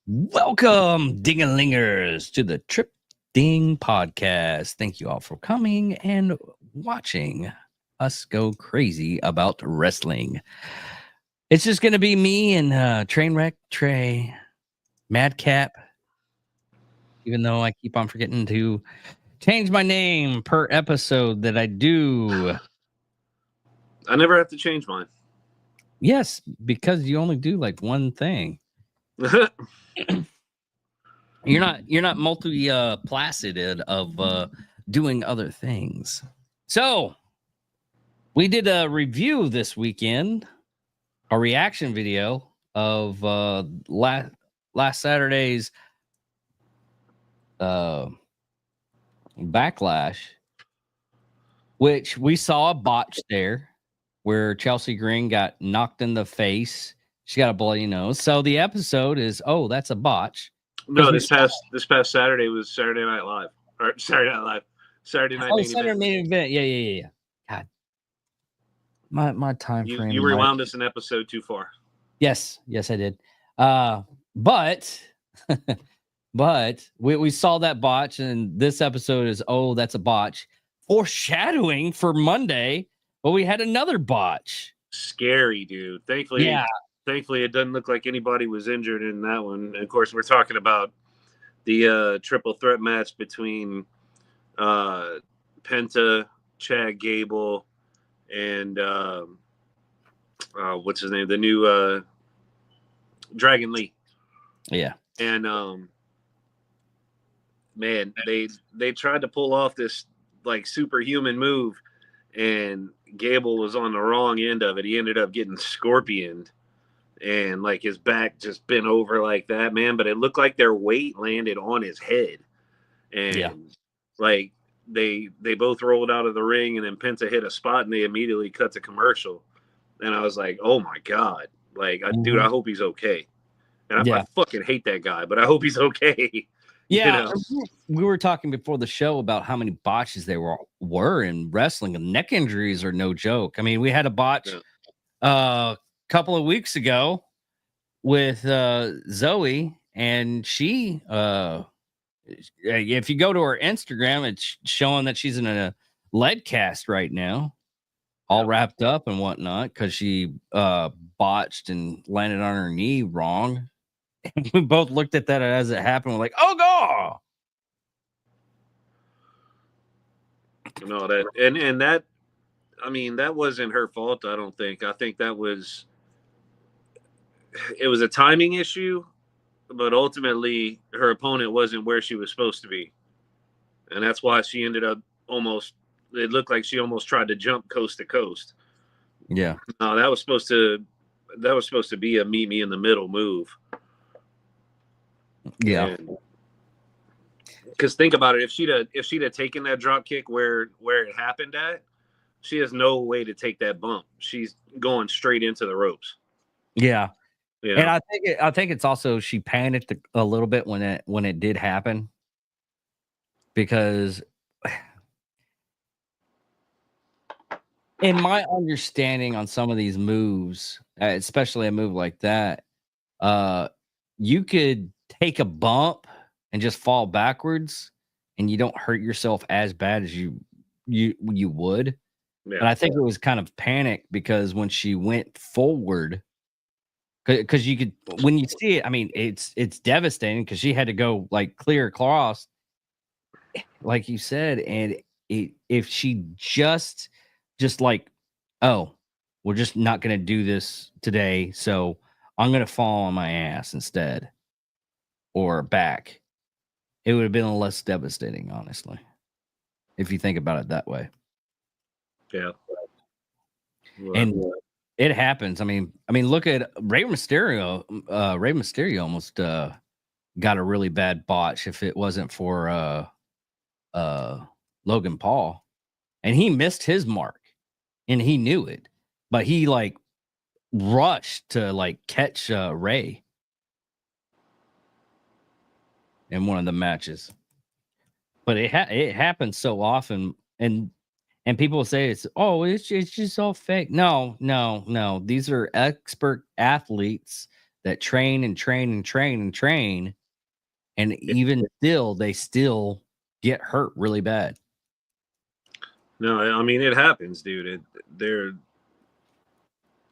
Welcome, ding-a-lingers, to the Trip Ding Podcast. Thank you all for coming and watching us go crazy about wrestling. It's just going to be me and Trainwreck Trey, Madcap, even though I keep on forgetting to change my name per episode that I do. I never have to change mine. Yes, because you only do like one thing. You're not multi placided of doing other things. So we did a review this weekend, a reaction video of last Saturday's Backlash, which we saw a botch there where Chelsea Green got knocked in the face. She got a bloody nose. So the episode is, oh, that's a botch. No, this past Saturday was Saturday Night Live. Or Saturday Night Live. Saturday Night Main Event. Main Event. Yeah. God. My time frame. You rewound us an episode too far. Yes, I did. But we saw that botch, and this episode is, oh, that's a botch. Foreshadowing for Monday, but we had another botch. Scary, dude. Thankfully, it doesn't look like anybody was injured in that one. And of course, we're talking about the triple threat match between Penta, Chad Gable, and what's his name? The new Dragon Lee. Yeah. And man, they tried to pull off this like superhuman move, and Gable was on the wrong end of it. He ended up getting scorpioned, and like his back just bent over like that, man. But it looked like their weight landed on his head, and like they both rolled out of the ring, and then Penta hit a spot, and they immediately cut to commercial. And I was like, oh my god, like dude, I hope he's okay. And I fucking hate that guy, but I hope he's okay. Yeah, we were talking before the show about how many botches there were in wrestling, and neck injuries are no joke. I mean, we had a botch a couple of weeks ago with Zoe, and she, if you go to her Instagram, it's showing that she's in a lead cast right now, all wrapped up and whatnot, because she botched and landed on her knee wrong. We both looked at that as it happened. We're like, oh, God. No, that, I mean, that wasn't her fault, I don't think. I think it was a timing issue, but ultimately her opponent wasn't where she was supposed to be. And that's why she ended up it looked like she almost tried to jump coast to coast. Yeah. No, that was supposed to be a meet me in the middle move. Yeah. Because think about it, if she'd have taken that drop kick where it happened at, she has no way to take that bump. She's going straight into the ropes. Yeah. And I think it's also she panicked a little bit when it did happen, because in my understanding on some of these moves, especially a move like that, you could take a bump and just fall backwards, and you don't hurt yourself as bad as you would. Yeah. And I think it was kind of panic, because when she went forward, because you could, when you see it, I mean, it's devastating, because she had to go like clear across, like you said, and if she just like, oh, we're just not going to do this today, so I'm going to fall on my ass instead, or back, it would have been less devastating, honestly, if you think about it that way. Yeah. And it happens. I mean, look at Rey Mysterio. Rey Mysterio almost got a really bad botch if it wasn't for Logan Paul, and he missed his mark, and he knew it, but he like rushed to like catch Rey in one of the matches. But it happens so often, and people say it's just all fake. No. These are expert athletes that train and train and train and train, and even still, they still get hurt really bad. No, I mean it happens, dude.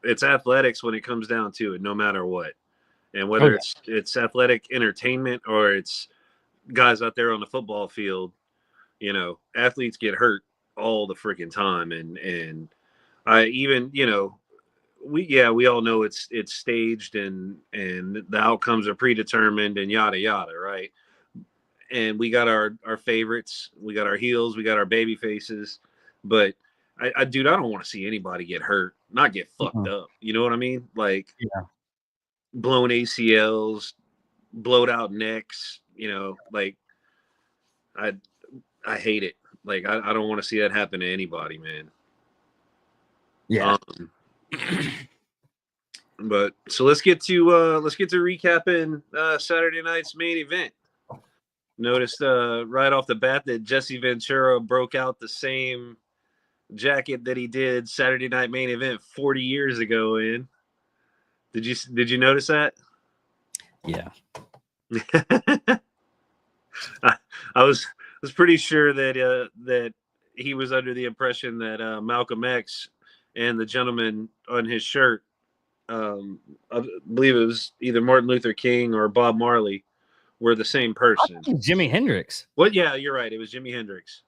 It's athletics when it comes down to it, no matter what. And whether it's athletic entertainment or it's guys out there on the football field, athletes get hurt all the freaking time. And I even, we all know it's staged and the outcomes are predetermined and yada yada, right? And we got our favorites, we got our heels, we got our baby faces, but dude, I don't want to see anybody get hurt, not get fucked up. You know what I mean? Like blown ACLs, blowed out necks. Like I hate it. Like I don't want to see that happen to anybody, man. Yeah. But so let's get to recapping Saturday night's main event. Noticed right off the bat that Jesse Ventura broke out the same jacket that he did Saturday night main event 40 years ago in. Did you notice that? Yeah. I was pretty sure that he was under the impression that Malcolm X and the gentleman on his shirt, I believe it was either Martin Luther King or Bob Marley, were the same person. Jimi Hendrix. Well, yeah, you're right. It was Jimi Hendrix.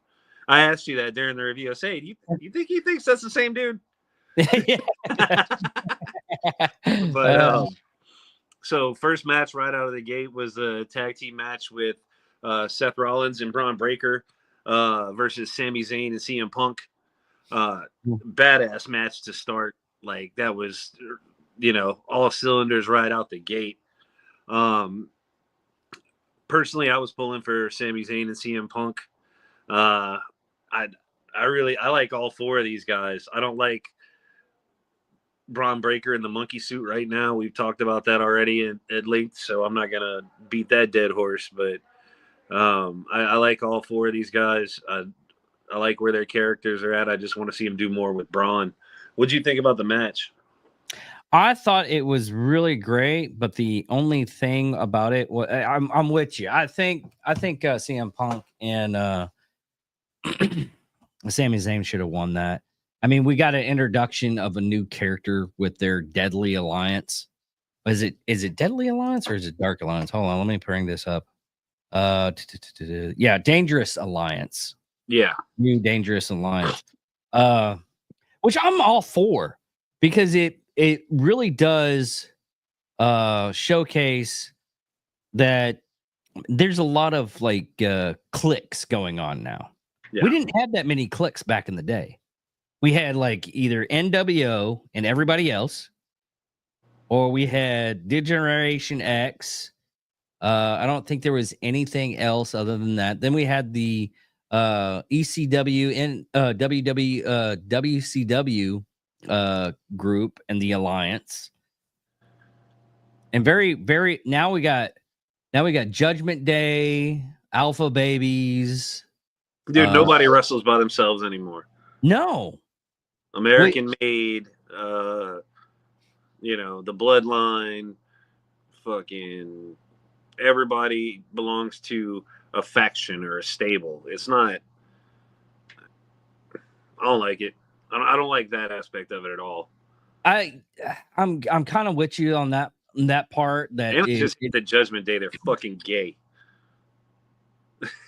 I asked you that during the review. I say, do you think he thinks that's the same dude? But so first match right out of the gate was a tag team match with Seth Rollins and Braun Breaker versus Sami Zayn and CM Punk. Badass match to start. Like that was, all cylinders right out the gate. Personally, I was pulling for Sami Zayn and CM Punk. I like all four of these guys. I don't like Braun Breaker in the monkey suit right now. We've talked about that already at length, so I'm not gonna beat that dead horse. But I like all four of these guys. I like where their characters are at. I just want to see them do more with Braun. What'd you think about the match? I thought it was really great, but the only thing about it was I'm with you. I think CM Punk and Sami Zayn should have won that. I mean, we got an introduction of a new character with their Deadly Alliance. Is it Deadly Alliance or is it Dark Alliance? Hold on, let me bring this up. Yeah, Dangerous Alliance. Yeah, new Dangerous Alliance. Which I'm all for because it really does showcase that there's a lot of like cliques going on now. Yeah. We didn't have that many cliques back in the day. We had like either NWO and everybody else, or we had Degeneration X. I don't think there was anything else other than that. Then we had the ECW and WCW group and the Alliance. And very now we got Judgment Day, Alpha Babies. Dude, nobody wrestles by themselves anymore. No. American Made, the Bloodline, fucking everybody belongs to a faction or a stable. It's not. I don't like it. I don't like that aspect of it at all. I'm kind of with you on that part. That and just the Judgment Day. They're fucking gay.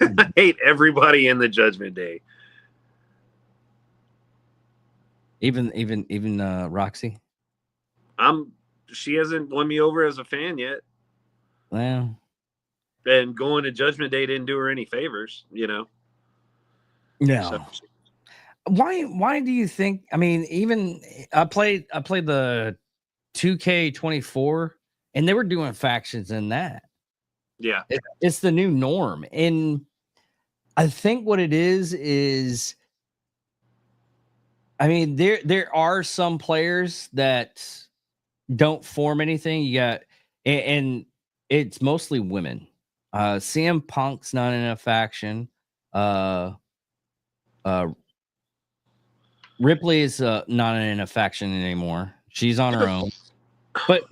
I hate everybody in the Judgment Day. Even Roxy. She hasn't won me over as a fan yet. Well, and going to Judgment Day didn't do her any favors, No. So, why do you think? I mean, even I played the 2K24, and they were doing factions in that. Yeah, it's the new norm, and I think what it is. I mean, there are some players that don't form anything. You got, and it's mostly women. CM Punk's not in a faction. Ripley is not in a faction anymore. She's on her own. But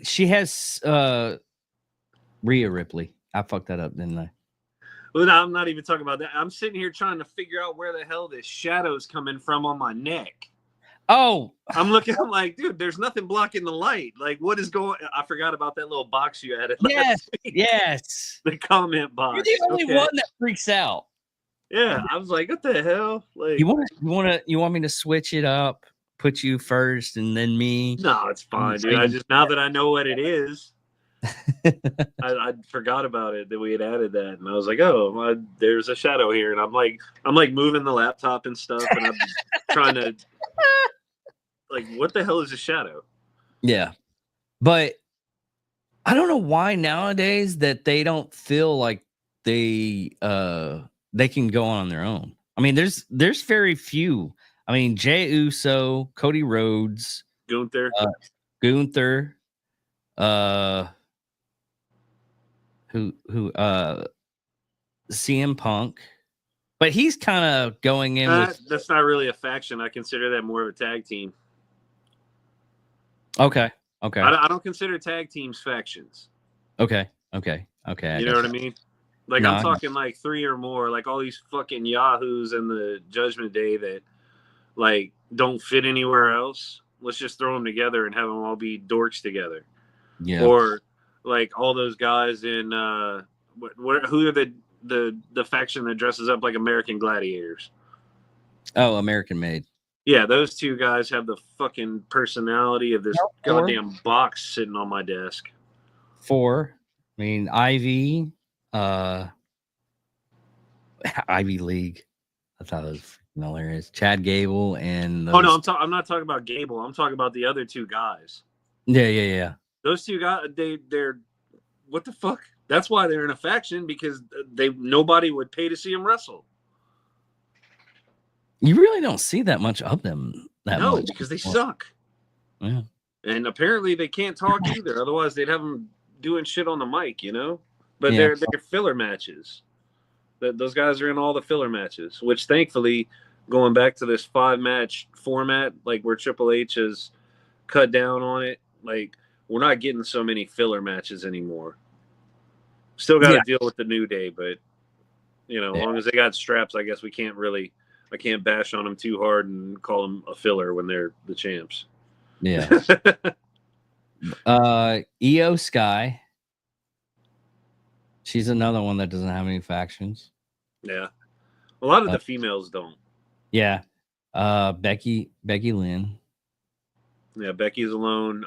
she has Rhea Ripley. I fucked that up, didn't I? Well, no, I'm not even talking about that. I'm sitting here trying to figure out where the hell this shadow's coming from on my neck. Oh, I'm looking. I'm like, dude, there's nothing blocking the light. Like, what is going? I forgot about that little box you added yes, last week. yes. The comment box. You're the only one that freaks out. Yeah, I was like, what the hell? Like, you want me to switch it up, put you first, and then me? No, it's fine, dude. I just now that I know what it is, I forgot about it that we had added that, and I was like, oh, there's a shadow here, and I'm like moving the laptop and stuff, and I'm trying to like, what the hell is a shadow? Yeah, but I don't know why nowadays that they don't feel like they can go on their own. I mean, there's very few. I mean, Jey Uso, Cody Rhodes, Gunther, who CM Punk, but he's kind of going in with. That's not really a faction. I consider that more of a tag team. Okay. I don't consider tag teams factions. Okay. You know what I mean? Like, no, I'm talking like 3 or more, like all these fucking yahoos in the Judgment Day that like don't fit anywhere else. Let's just throw them together and have them all be dorks together. Yeah. Or like all those guys in who are the faction that dresses up like American Gladiators? Oh, American Made. Yeah, those two guys have the fucking personality of this goddamn box sitting on my desk. 4. I mean, Ivy League. I thought it was hilarious. Chad Gable and oh no, I'm not talking about Gable. I'm talking about the other two guys. Yeah. Those two guys, they're what the fuck? That's why they're in a faction, because nobody would pay to see them wrestle. You really don't see that much of them. No, because they suck. Yeah. And apparently they can't talk either. Otherwise, they'd have them doing shit on the mic, you know. But they're filler matches. Those guys are in all the filler matches, which thankfully, going back to this 5-match format, like where Triple H has cut down on it, like we're not getting so many filler matches anymore. Still got to deal with the New Day, but you know, as long as they got straps, I guess I can't bash on them too hard and call them a filler when they're the champs. Yeah. Io Sky. She's another one that doesn't have any factions. Yeah. A lot of the females don't. Yeah. Becky Lynn. Yeah, Becky's alone.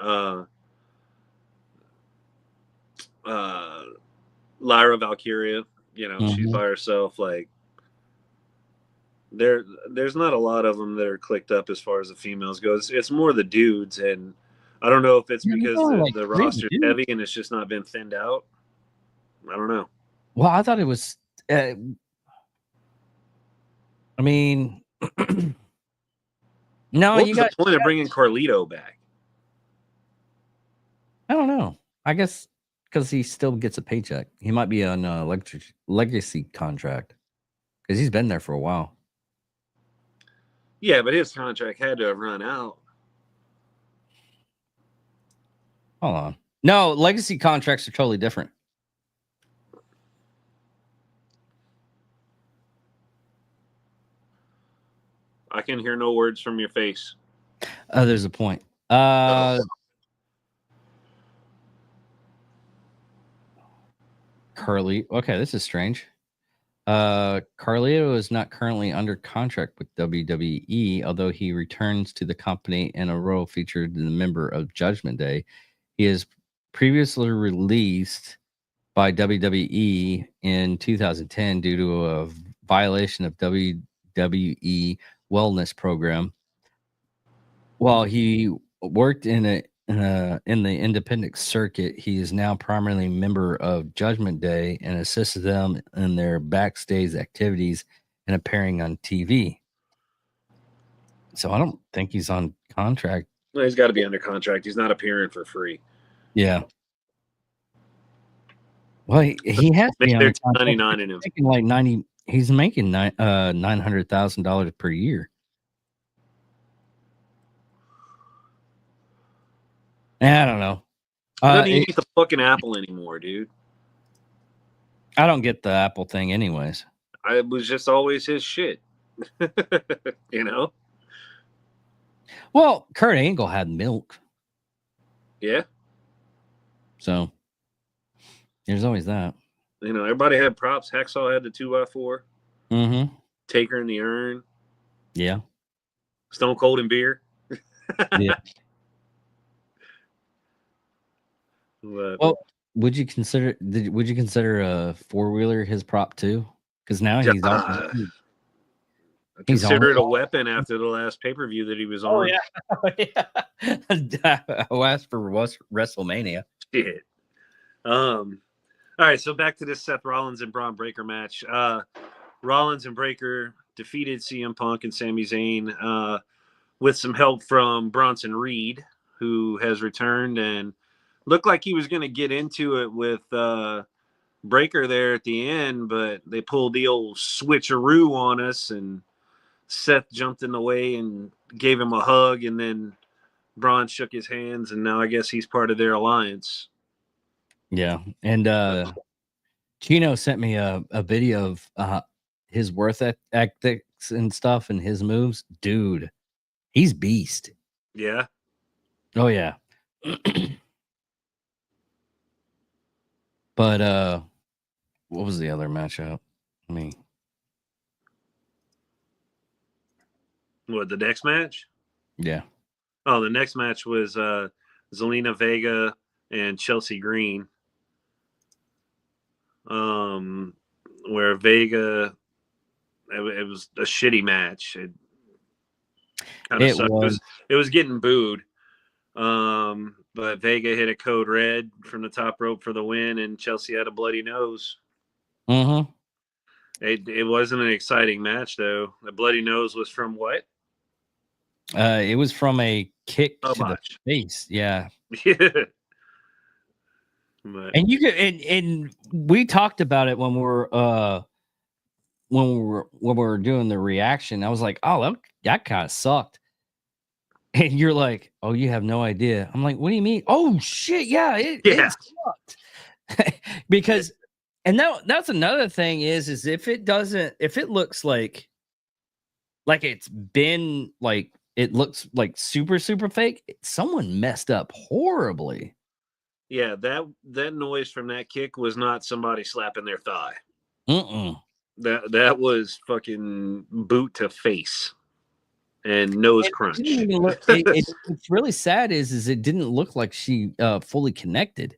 Lyra Valkyria, you know, she's by herself. Like, there's not a lot of them that are clicked up as far as the females goes. It's more the dudes, and I don't know if it's because the roster's heavy and it's just not been thinned out. I don't know. Well, I thought it was. I mean, no, What's the point of bringing Carlito back? I don't know. I guess because he still gets a paycheck. He might be on a legacy contract because he's been there for a while. Yeah, but his contract had to have run out. Hold on. No, legacy contracts are totally different. I can hear no words from your face. There's a point. Carly. Okay, this is strange. Carlito is not currently under contract with WWE, although he returns to the company in a role featured in the member of Judgment Day. He is previously released by WWE in 2010 due to a violation of WWE wellness program. While he worked in the independent circuit, he is now primarily a member of Judgment Day and assists them in their backstage activities and appearing on TV. So I don't think he's on contract. Well, he's got to be under contract. He's not appearing for free. Yeah. Well, he has to be on contract. $99 in him. Like 90. He's making $900,000 per year. I don't know. Doesn't even eat the fucking apple anymore, dude. I don't get the Apple thing, anyways. It was just always his shit. You know? Well, Kurt Angle had milk. Yeah. So there's always that. You know, everybody had props. Hacksaw had the 2x4. Mm-hmm. Taker in the urn. Yeah. Stone Cold and beer. Yeah. But, well, would you consider a 4-wheeler his prop too? Because now he's I he's consider it a weapon after the last pay-per-view that he was on. Oh yeah. I'll ask for WrestleMania. Shit. All right, so back to this Seth Rollins and Braun Breaker match. Rollins and Breaker defeated CM Punk and Sami Zayn with some help from Bronson Reed, who has returned and looked like he was going to get into it with Breaker there at the end, but they pulled the old switcheroo on us, and Seth jumped in the way and gave him a hug, and then Braun shook his hands, and now I guess he's part of their alliance. Yeah, and Chino sent me a video of his worth ethics and stuff and his moves. Dude, he's beast. Yeah. Oh yeah. But what was the other matchup? What, the next match? Yeah. Oh, the next match was Zelina Vega and Chelsea Green. Where Vega, it was a shitty match. It kind of sucked. It was getting booed. But Vega hit a code red from the top rope for the win, and Chelsea had a bloody nose. Mm-hmm. It wasn't an exciting match, though. The bloody nose was from what? It was from a kick to Botch. the face. Yeah. Yeah. And you could, and we talked about it when we were doing the reaction. I was like, oh, that kind of sucked. And you're like, oh, you have no idea. I'm like, what do you mean? Oh shit, yeah, it sucked. Because, and that's another thing is if it looks like it's been like, it looks like super fake, someone messed up horribly. Yeah, that noise from that kick was not somebody slapping their thigh. That was fucking boot to face and nose crunch. It's really sad is it didn't look like she fully connected.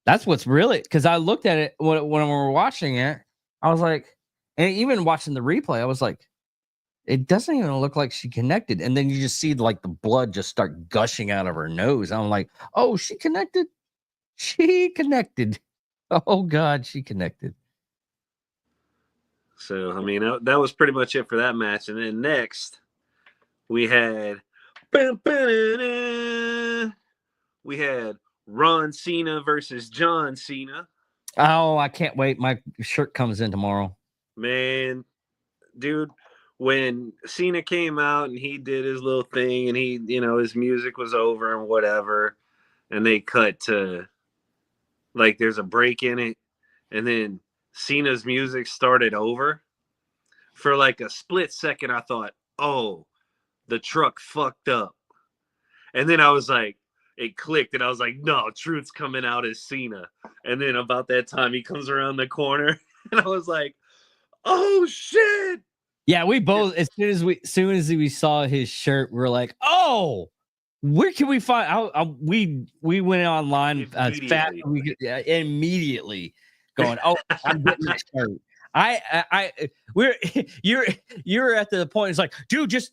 That's what's really, because I looked at it when we were watching it. I was like, and even watching the replay, I was like, it doesn't even look like she connected. And then you just see like the blood just start gushing out of her nose. I'm like, oh, she connected. She connected. Oh God, she connected. So I mean, that was pretty much it for that match. And then next, we had Ron Cena versus John Cena. Oh, I can't wait. My shirt comes in tomorrow. Man, dude, when Cena came out and he did his little thing and he, his music was over and whatever, and they cut to like there's a break in it, and then Cena's music started over. For like a split second, I thought, oh, the truck fucked up. And then I was like, it clicked, and I was like, no, Truth's coming out as Cena. And then about that time, he comes around the corner, and I was like, oh shit. Yeah, we both, as soon as we saw his shirt, we're like, oh, where can we find? We went online as fast as we could, immediately going, oh, I'm getting that shirt. You're at the point. It's like, dude, just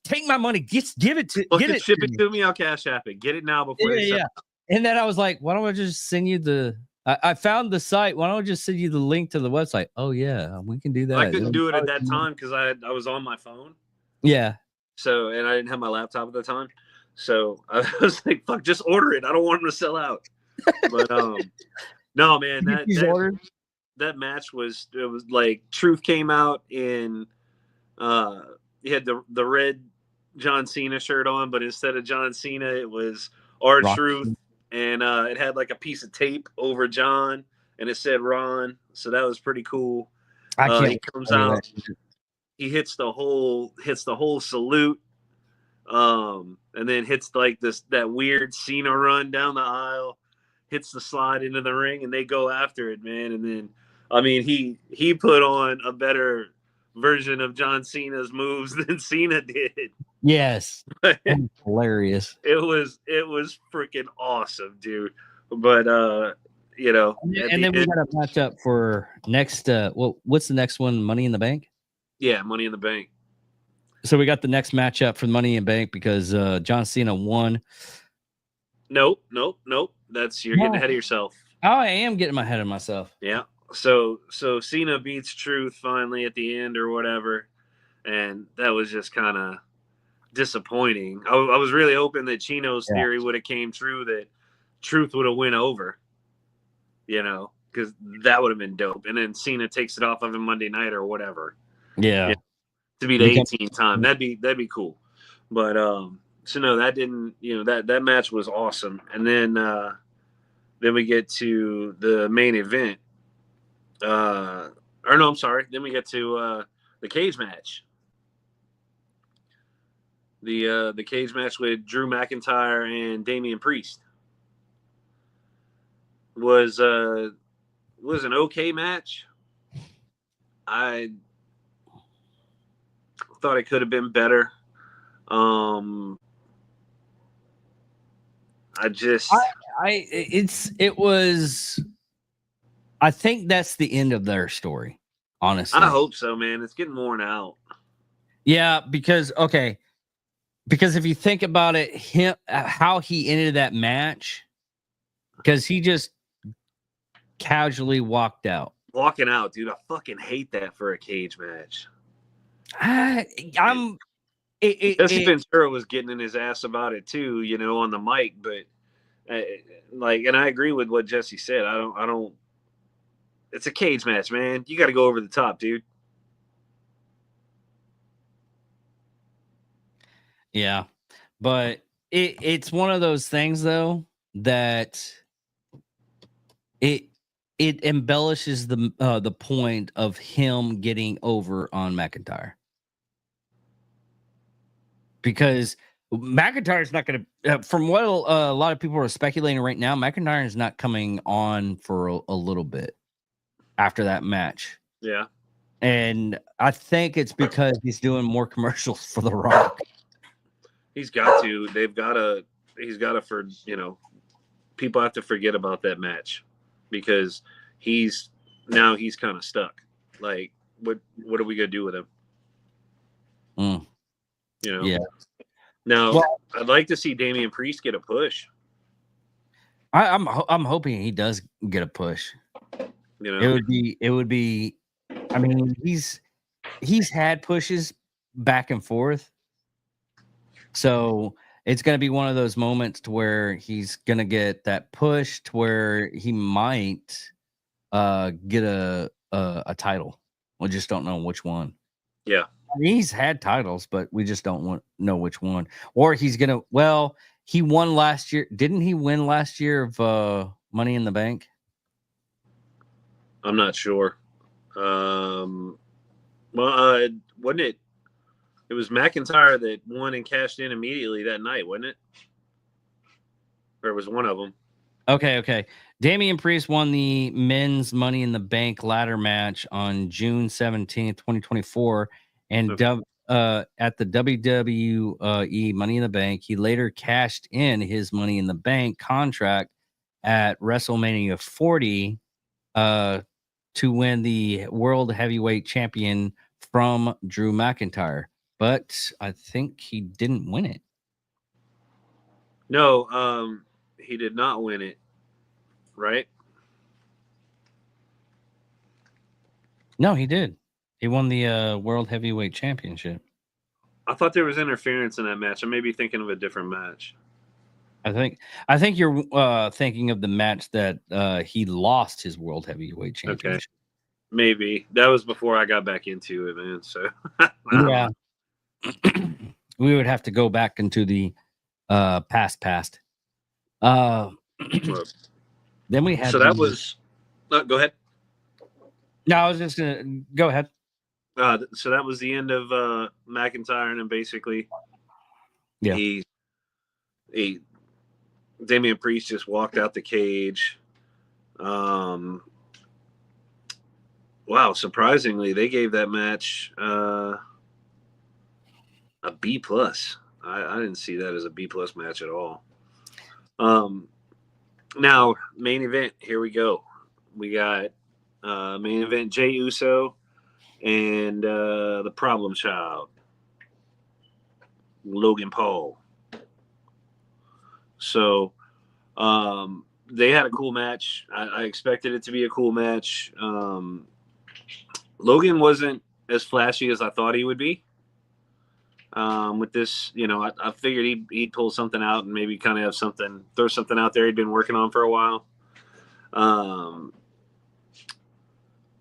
take my money. Give it to. Ship it to me. I'll cash app it. Get it now before. Yeah. And then I was like, why don't I just send you the? I found the site. Why don't I just send you the link to the website? Oh yeah, we can do that. I couldn't do it at that time because I was on my phone. Yeah. So, and I didn't have my laptop at the time. So I was like, fuck, just order it. I don't want them to sell out. But no, man, that match was like Truth came out in he had the red John Cena shirt on, but instead of John Cena, it was R-Truth, and it had like a piece of tape over John, and it said Ron. So that was pretty cool. I can't. He comes out, he hits the whole salute, and then hits like that weird Cena run down the aisle, hits the slide into the ring, and they go after it, man. And then, I mean, he put on a better version of John Cena's moves than Cena did. Yes, hilarious. It was freaking awesome, dude. But you know, and then we got a matchup for next. What's the next one? Money in the Bank. Yeah, Money in the Bank. So we got the next matchup for Money in the Bank because John Cena won. Nope. You're getting ahead of yourself. Oh, I am getting ahead of myself. Yeah. So Cena beats Truth finally at the end or whatever, and that was just kind of disappointing. I was really hoping that Chino's theory would have came true, that Truth would have went over, you know, because that would have been dope. And then Cena takes it off of him Monday night or whatever. Yeah. To be the 18th time. That'd be cool. But so no, that didn't, you know, that match was awesome. And then we get to the main event. Then we get to the cage match. The cage match with Drew McIntyre and Damian Priest was an okay match. I thought it could have been better. I think that's the end of their story, honestly. I hope so, man. It's getting worn out. Yeah, because if you think about it, how he ended that match, because he just casually walked out. Walking out, dude. I fucking hate that for a cage match. Jesse Ventura was getting in his ass about it too, you know, on the mic, but and I agree with what Jesse said. I don't. It's a cage match, man. You got to go over the top, dude. Yeah, but it's one of those things though that it embellishes the point of him getting over on McIntyre, because McIntyre is not going to, from what a lot of people are speculating right now, McIntyre is not coming on for a little bit after that match. Yeah. And I think it's because he's doing more commercials for The Rock. He's got to. He's got to, for, you know, people have to forget about that match, because he's kind of stuck. Like, what are we going to do with him? You know? Yeah. Now, I'd like to see Damian Priest get a push. I'm hoping he does get a push. You know, it would be. I mean, he's had pushes back and forth, so it's going to be one of those moments to where he's going to get that push to where he might get a title. We just don't know which one. Yeah. I mean, he's had titles, but we just don't know which one. Or he's gonna. Well, he won last year. Didn't he win last year of Money in the Bank? I'm not sure. Wasn't it? It was McIntyre that won and cashed in immediately that night, wasn't it? Or it was one of them. Okay. Damian Priest won the men's Money in the Bank ladder match on June 17th, 2024. And at the WWE Money in the Bank, he later cashed in his Money in the Bank contract at WrestleMania 40 to win the World Heavyweight Champion from Drew McIntyre. But I think he didn't win it. No, he did not win it, right? No, he did. He won the World Heavyweight Championship. I thought there was interference in that match. I may be thinking of a different match. I think you're thinking of the match that he lost his World Heavyweight Championship. Okay. Maybe. That was before I got back into it, man. So yeah. We would have to go back into the past. Uh, Well, then we had so that was. Go ahead. No, I was just gonna go ahead. So that was the end of McIntyre, and basically Yeah. he Damian Priest just walked out the cage. Wow, surprisingly, they gave that match a B plus. I didn't see that as a B plus match at all. Now main event. Here we go. We got main event Jey Uso and the Problem Child, Logan Paul. So they had a cool match. I expected it to be a cool match. Logan wasn't as flashy as I thought he would be. With this, I figured he'd pull something out and maybe kind of have something, throw something out there he'd been working on for a while.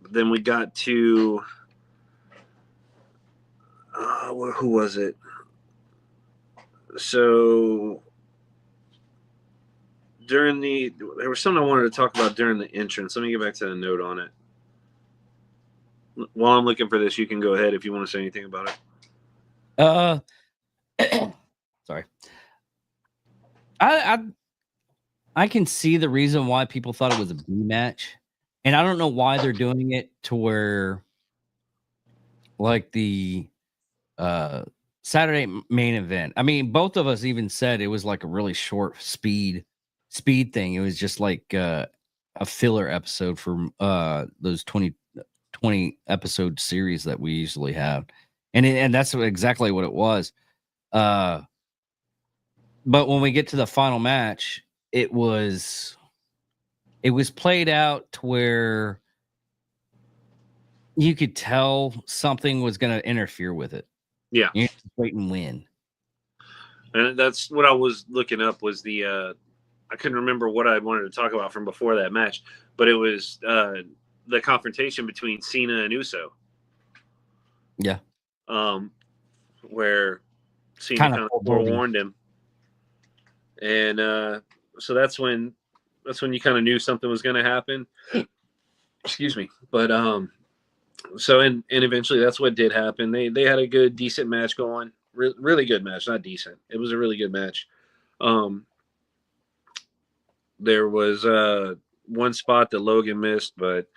Then we got to who was it? So there was something I wanted to talk about during the entrance. Let me get back to the note on it. While I'm looking for this, you can go ahead if you want to say anything about it. Sorry. I can see the reason why people thought it was a B match, and I don't know why they're doing it to where, like the Saturday main event. I mean, both of us even said it was like a really short speed thing. It was just like a filler episode for those 20 episode series that we usually have, and that's exactly what it was. But when we get to the final match, it was played out to where you could tell something was going to interfere with it. Yeah, you just wait and win. And that's what I was looking up. Was the I couldn't remember what I wanted to talk about from before that match, but it was the confrontation between Cena and Uso. Yeah. Where Cena kind of forewarned him, and so that's when you kind of knew something was going to happen. Excuse me, but so and eventually that's what did happen. They had a good, decent match going. Really good match, not decent. It was a really good match. There was one spot that Logan missed, but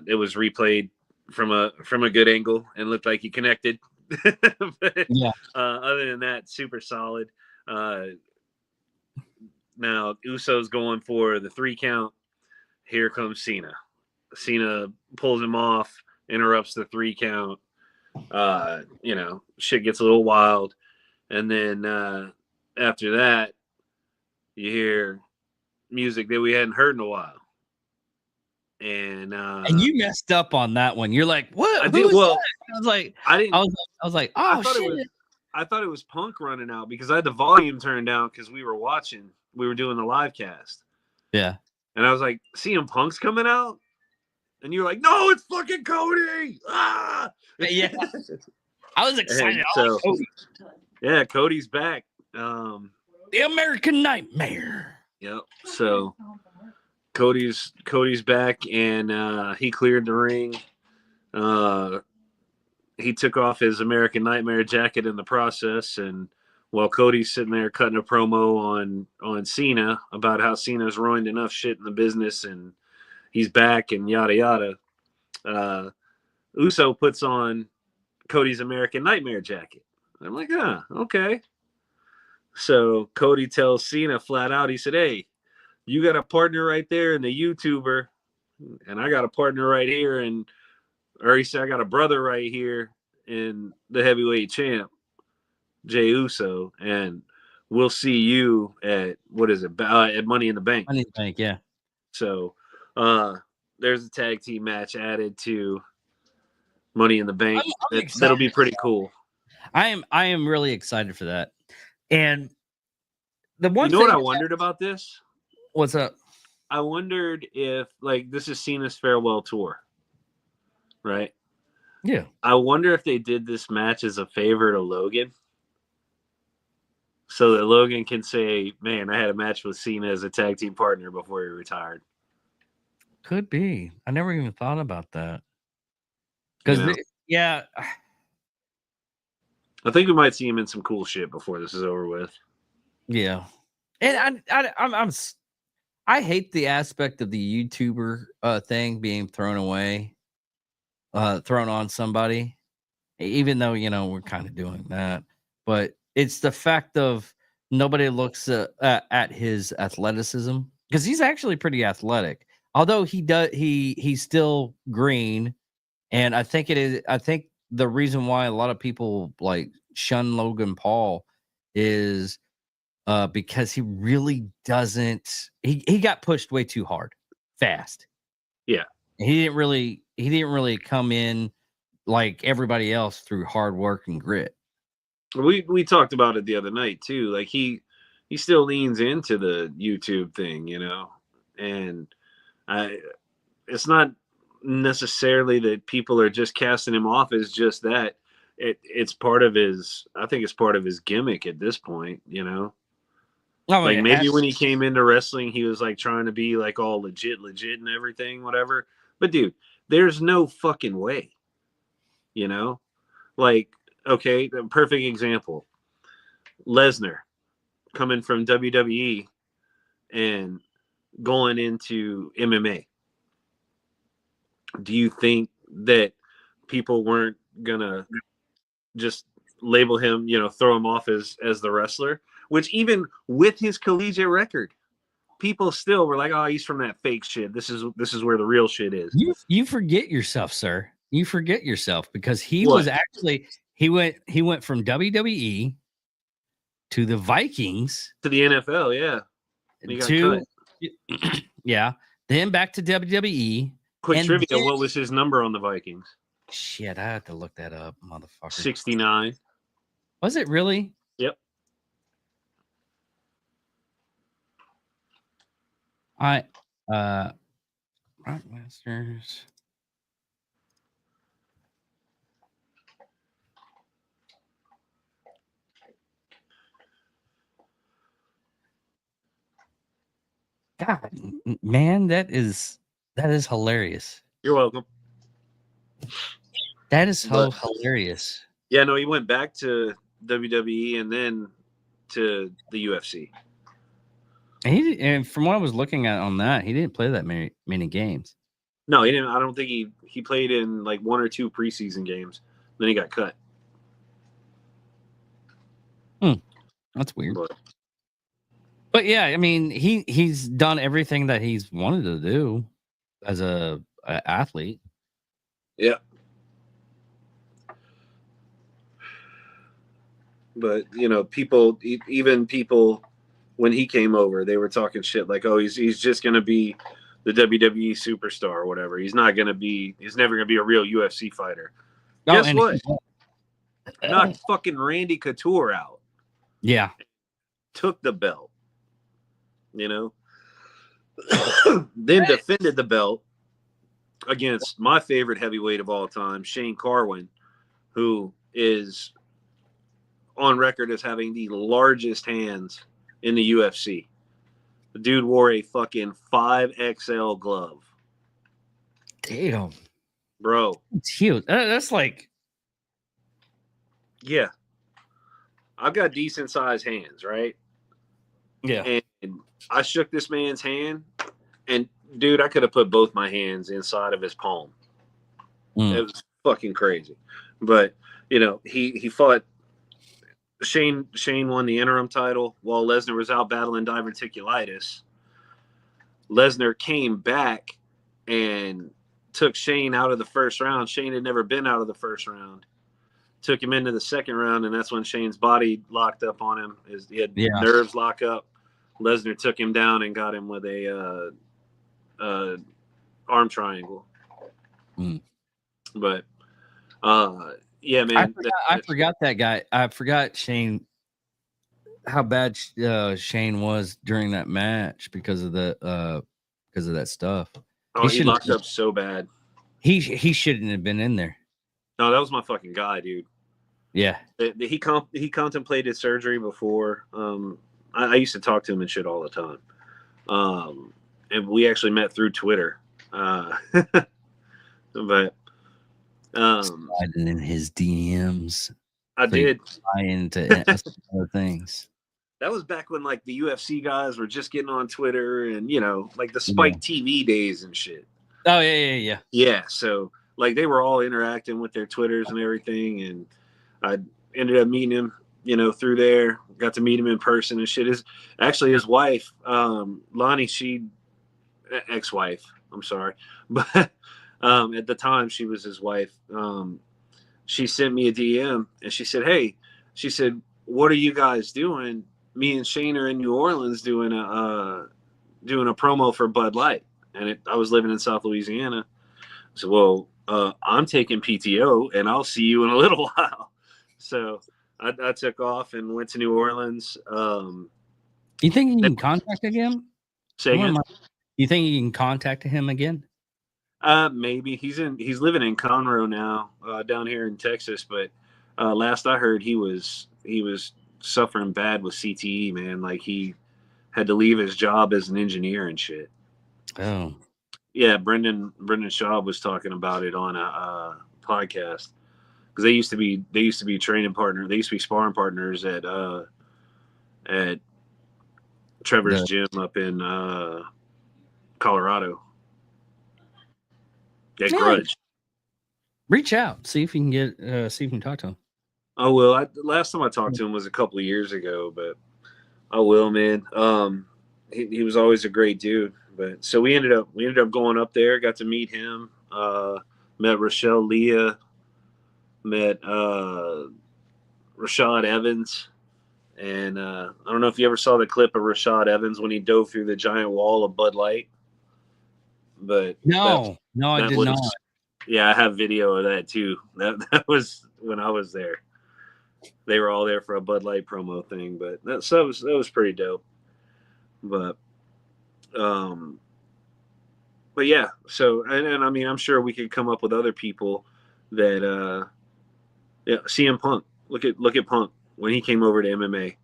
it was replayed from a good angle and looked like he connected. But, yeah. Other than that, super solid. Now Uso's going for the 3 count. Here comes Cena. Cena pulls him off, interrupts the 3 count. Shit gets a little wild, and then after that, you hear music that we hadn't heard in a while. And you messed up on that one. You're like, what? I did. Well, I was like, I didn't. I was like, oh shit. I thought it was Punk running out because I had the volume turned down because we were watching. We were doing the live cast. Yeah. And I was like, CM Punk's coming out, and you're like, no, it's fucking Cody. Ah. Yeah. I was excited. So, Cody. Yeah, Cody's back. The American Nightmare. Yep. So Cody's back, and he cleared the ring. He took off his American Nightmare jacket in the process, and while Cody's sitting there cutting a promo on Cena about how Cena's ruined enough shit in the business and he's back and yada yada, Uso puts on Cody's American Nightmare jacket. I'm like, okay. So Cody tells Cena flat out, he said, hey, you got a partner right there in the YouTuber, and I got a partner right here, or he said, I got a brother right here in the heavyweight champ, Jey Uso, and we'll see you at at Money in the Bank. Money in the Bank, yeah. So there's a tag team match added to Money in the Bank. That'll be pretty cool. I am really excited for that. And the one thing what I wondered about this? What's up? I wondered if this is Cena's farewell tour, right? Yeah. I wonder if they did this match as a favor to Logan. so that Logan can say, "Man, I had a match with Cena as a tag team partner before he retired." Could be. I never even thought about that. You Because know, yeah, I think we might see him in some cool shit before this is over with. yeah. And I hate the aspect of the YouTuber thing being thrown away, thrown on somebody. Even though we're kind of doing that, but it's the fact of nobody looks at his athleticism because he's actually pretty athletic. Although he's still green, and I think the reason why a lot of people like shun Logan Paul is because he really doesn't. He got pushed way too hard, fast. Yeah, He didn't really come in like everybody else through hard work and grit. we talked about it the other night too. Like he still leans into the YouTube thing, and I it's not necessarily that people are just casting him off as just that. It's part of his. I think it's part of his gimmick at this point. Oh, Like it maybe has. when he came into wrestling, he was like trying to be like all legit and everything, whatever. But dude, there's no fucking way, you know. Like, okay, the perfect example: Lesnar coming from WWE and going into MMA. Do you think that people weren't gonna just label him, throw him off as the wrestler? Which even with his collegiate record, people still were like, "Oh, he's from that fake shit. This is where the real shit is." You forget yourself, sir. You forget yourself because he was What actually he went from WWE to the Vikings to the NFL? Yeah, and he got cut. to yeah, then back to WWE, Quick and trivia: then what was his number on the Vikings? shit, I have to look that up, motherfucker. 69. Was it really? Yep. I Rockmasters. God, man, that is hilarious. You're welcome. That is so But hilarious. yeah, no, he went back to WWE and then to the UFC. And from what I was looking at on that, he didn't play that many games. No, he didn't. I don't think he played in like one or two preseason games. Then he got cut. That's weird. But But yeah, I mean, he's done everything that he's wanted to do as a athlete. yeah. But people, even people, when he came over, they were talking shit like, "Oh, he's just gonna be the WWE superstar or whatever. He's not gonna be. He's never gonna be a real UFC fighter." Oh, Guess and what? Knocked fucking Randy Couture out. yeah, Took the belt. You know. Then defended the belt against my favorite heavyweight of all time, Shane Carwin, who is on record as having the largest hands in the UFC. The dude wore a fucking 5XL glove. damn, Bro. it's huge. That's like, Yeah. I've got decent sized hands, right? yeah, And I shook this man's hand, and dude, I could have put both my hands inside of his palm. It was fucking crazy. But, he fought Shane won the interim title while Lesnar was out battling diverticulitis. Lesnar came back and took Shane out of the first round. Shane had never been out of the first round. Took him into the second round, and that's when Shane's body locked up on him. He had nerves lock up. Lesnar took him down and got him with a arm triangle. But yeah, man, I forgot that guy. I forgot Shane. How bad Shane was during that match because of that stuff. Oh, he locked up so bad. He shouldn't have been in there. No, that was my fucking guy, dude. Yeah. He contemplated surgery before. I used to talk to him and shit all the time. And we actually met through Twitter. But Sliding in his DMs. I So you did. buy into other things. That was back when like the UFC guys were just getting on Twitter and like the Yeah. Spike TV days and shit. Oh yeah. Yeah, so like they were all interacting with their Twitters and everything, and I ended up meeting him, through there. Got to meet him in person and shit. His wife, Lonnie, ex-wife. I'm sorry, but at the time she was his wife. She sent me a DM and she said, "Hey," she said, "What are you guys doing? Me and Shane are in New Orleans doing a promo for Bud Light." And I was living in South Louisiana. So, well, I'm taking PTO and I'll see you in a little while. So I took off and went to New Orleans. You think you can contact again? Say again? You think you can contact him again? Maybe he's living in Conroe now, down here in Texas. But last I heard, he was suffering bad with CTE, man. Like he had to leave his job as an engineer and shit. Oh, yeah. Brendan Shaw was talking about it on a podcast because they used to be training partner. They used to be sparring partners at Trevor's gym up in Colorado. At Grudge. Reach out, see if you can get see if you can talk to him. Oh well, last time I talked to him was a couple of years ago, but I will, man. He was always a great dude. But so we ended up going up there, got to meet him, met Rochelle Leah, met Rashad Evans, and I don't know if you ever saw the clip of Rashad Evans when he dove through the giant wall of Bud Light. But I did not. Yeah, I have video of that too. That was when I was there. They were all there for a Bud Light promo thing, but that was pretty dope. But yeah. So and I mean, I'm sure we could come up with other people that CM Punk. Look at Punk when he came over to MMA.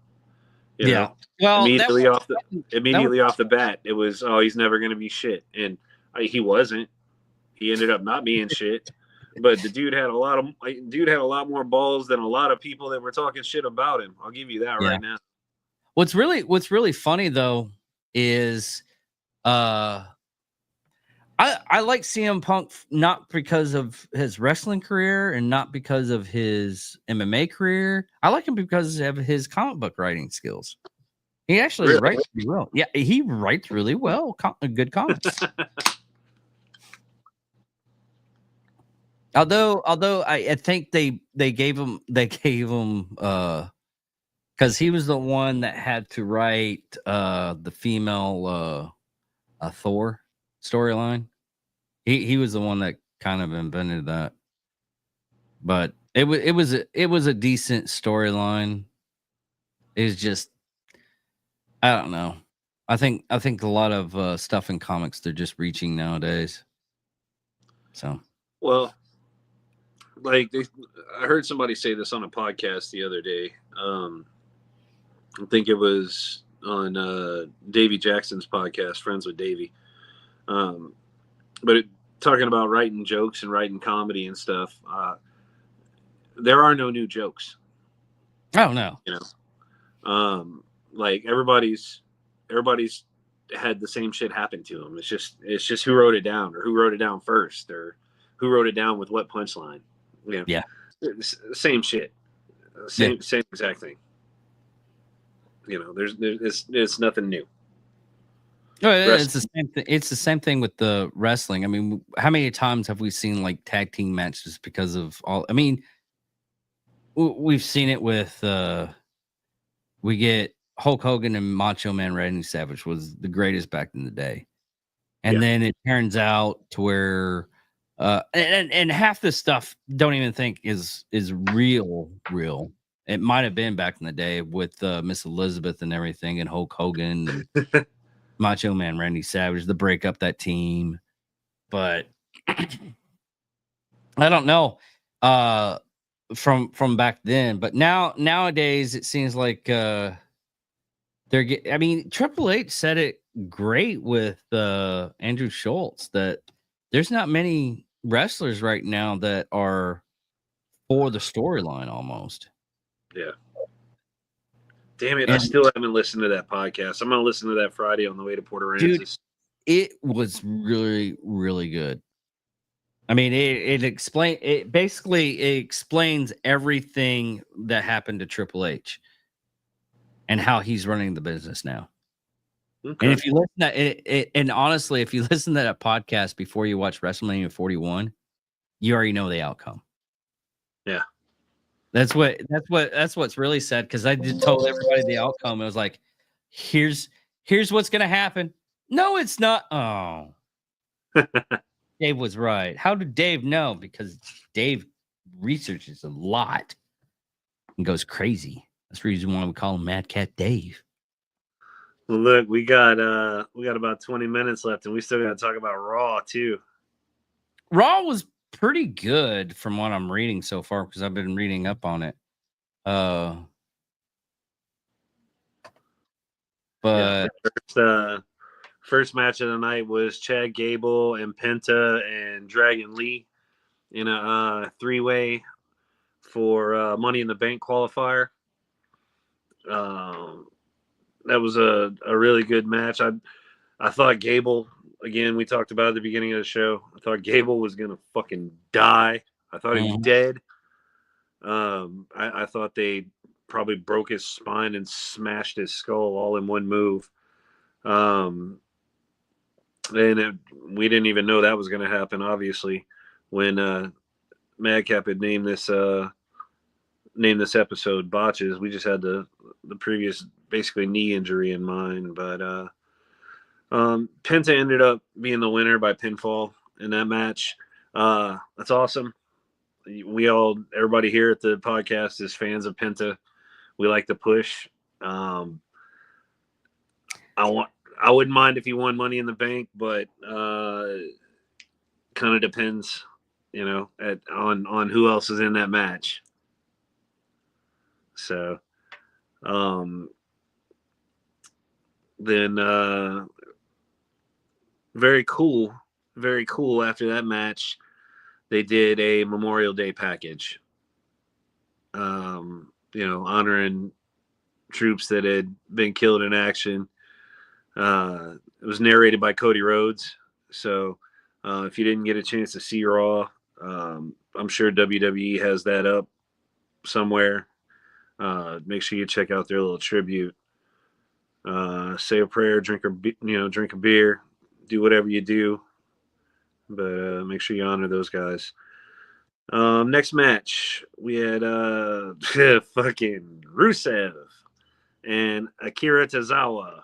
You know, well, immediately off the bat, it was, oh, he's never going to be shit, and he wasn't. He ended up not being shit, but the dude had a lot more balls than a lot of people that were talking shit about him. I'll give you that right now. What's really funny though is I like CM Punk not because of his wrestling career and not because of his MMA career. I like him because of his comic book writing skills. He actually writes pretty well. Yeah, he writes really well. Good comics. Although I think they gave him because he was the one that had to write the female Thor storyline. He was the one that kind of invented that. But it was a decent storyline. It's just I don't know. I think a lot of stuff in comics they're just reaching nowadays. So well, like I heard somebody say this on a podcast the other day. I think it was on Davey Jackson's podcast, Friends with Davey. But talking about writing jokes and writing comedy and stuff, there are no new jokes. Oh no. Like everybody's had the same shit happen to them. It's just who wrote it down, or who wrote it down first, or who wrote it down with what punchline. Yeah. Same shit. Same exact thing. There's nothing new. It's the same thing. It's the same thing with the wrestling. I mean, how many times have we seen like tag team matches because of all? I mean, we've seen it with we get Hulk Hogan and Macho Man Randy Savage was the greatest back in the day, and then it turns out to where and half this stuff don't even think is real. It might have been back in the day with Miss Elizabeth and everything, and Hulk Hogan and Macho Man Randy Savage, the break up that team. But I don't know. from back then. But nowadays it seems like I mean, Triple H said it great with Andrew Schultz that there's not many wrestlers right now that are for the storyline almost. Yeah. Damn it! I And still haven't listened to that podcast. I'm gonna listen to that Friday on the way to Port dude, Aransas. it was really, really good. I mean, it basically it explains everything that happened to Triple H and how he's running the business now. And Okay. if you listen to and honestly, if you listen to that podcast before you watch WrestleMania 41, you already know the outcome. Yeah. That's what's really sad because I just told everybody the outcome. It was like, here's what's gonna happen. No, it's not. Oh, Dave was right. How did Dave know? Because Dave researches a lot and goes crazy. That's the reason why we call him Mad Cat Dave. Well, look, we got about 20 minutes left, and we still got to talk about Raw too. Raw was pretty good from what I'm reading so far because I've been reading up on it. But First match of the night was Chad Gable and Penta and Dragon Lee in a three-way for Money in the Bank qualifier. That was a really good match. I thought Gable, again, we talked about at the beginning of the show, I thought Gable was going to fucking die. I thought he was dead. I thought they probably broke his spine and smashed his skull all in one move. And we didn't even know that was going to happen, obviously, when Madcap had named this episode Botches. We just had the previous basically knee injury in mind. But Penta ended up being the winner by pinfall in that match. That's awesome. Everybody here at the podcast is fans of Penta. We like to push. I wouldn't mind if he won Money in the Bank, but kind of depends, on who else is in that match. So, then very cool. After that match, they did a Memorial Day package. Honoring troops that had been killed in action. It was narrated by Cody Rhodes. So if you didn't get a chance to see Raw, I'm sure WWE has that up somewhere. Make sure you check out their little tribute. Say a prayer, drink a beer, do whatever you do, but make sure you honor those guys. Next match, we had fucking Rusev and Akira Tozawa.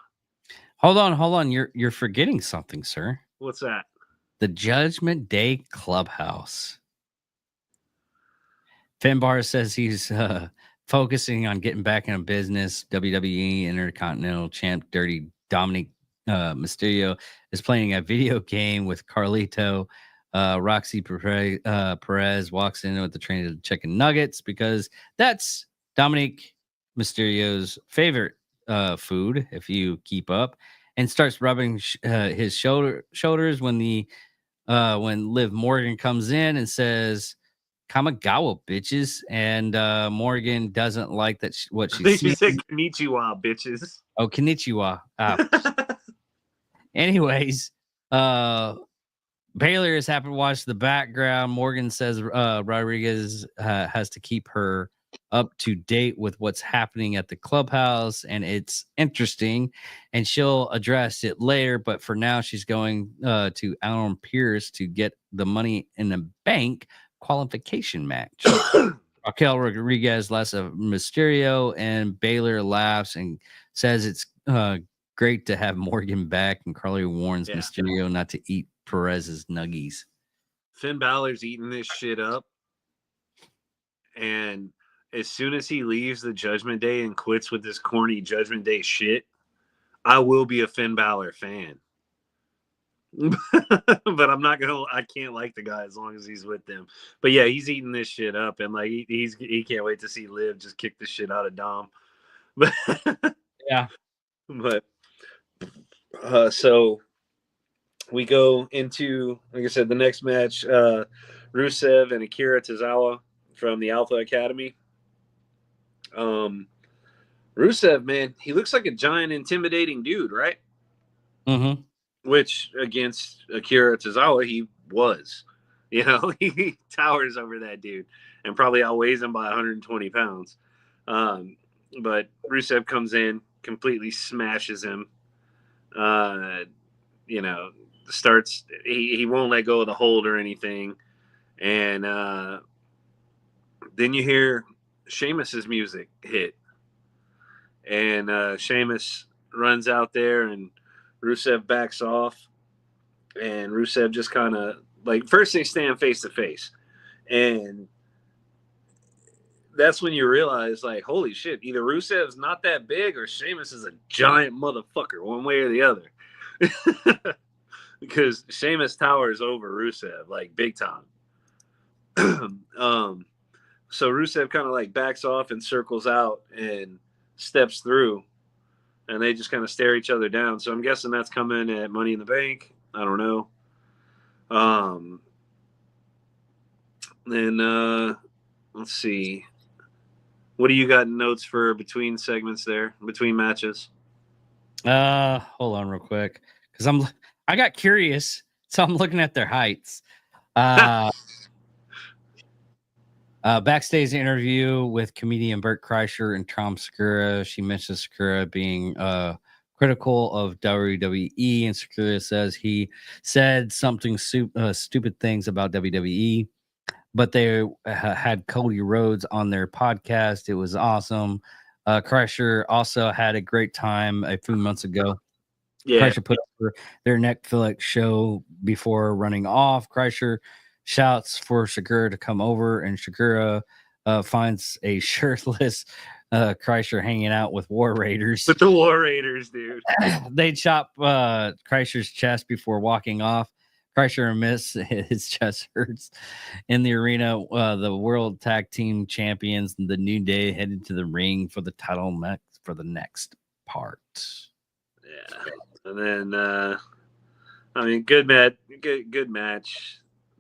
Hold on. You're forgetting something, sir. What's that? The Judgment Day Clubhouse. Finbar says he's focusing on getting back in business. WWE Intercontinental Champ Dirty Dominic Mysterio is playing a video game with Carlito. Roxy Perez walks in with the train of chicken nuggets because that's Dominic Mysterio's favorite food, if you keep up, and starts rubbing his shoulders when Liv Morgan comes in and says, Kamagawa, bitches. And Morgan doesn't like that what she sees. You said konnichiwa, bitches. Oh, konnichiwa. Anyways, Baylor is happy to watch the background. Morgan says Rodriguez has to keep her up to date with what's happening at the clubhouse, and it's interesting, and she'll address it later. But for now, she's going to Alan Pierce to get the Money in the Bank qualification match. Raquel Rodriguez laughs at Mysterio, and Baylor laughs and says it's great to have Morgan back. And Carly warns Mysterio not to eat Perez's nuggies. Finn Balor's eating this shit up, and as soon as he leaves the Judgment Day and quits with this corny Judgment Day shit, I will be a Finn Balor fan. but I can't like the guy as long as he's with them. But yeah, he's eating this shit up, and like he can't wait to see Liv just kick the shit out of Dom. But Yeah. but so we go into, like I said, the next match. Rusev and Akira Tozawa from the Alpha Academy. Rusev, man, he looks like a giant, intimidating dude, right? Mm-hmm. Which against Akira Tozawa, he was. You know, he towers over that dude and probably outweighs him by 120 pounds. But Rusev comes in, completely smashes him. You know, starts, he won't let go of the hold or anything. And then you hear Sheamus's music hit. And Sheamus runs out there and Rusev backs off. And Rusev just kind of, like, first they stand face to face. And that's when you realize, like, holy shit, either Rusev's not that big or Sheamus is a giant motherfucker, one way or the other. Because Sheamus towers over Rusev, like, big time. So Rusev kind of like backs off and circles out and steps through, and they just kind of stare each other down. So I'm guessing that's coming at Money in the Bank. I don't know. Then let's see. What do you got in notes for between segments there, between matches? Hold on real quick, because I got curious, so I'm looking at their heights. Backstage interview with comedian Bert Kreischer and Tom Segura. She mentions Segura being critical of WWE, and Segura says he said something stupid things about WWE, but they had Cody Rhodes on their podcast. It was awesome. Kreischer also had a great time a few months ago. Yeah. Kreischer put up their Netflix show before running off. Kreischer shouts for Segura to come over, and Segura finds a shirtless Kreischer hanging out with War Raiders. With the War Raiders, dude. They chop Kreischer's chest before walking off. Kreischer admits his chest hurts. In the arena, the World Tag Team Champions, the New Day, headed to the ring for the title for the next part. Yeah. And then, I mean, good match.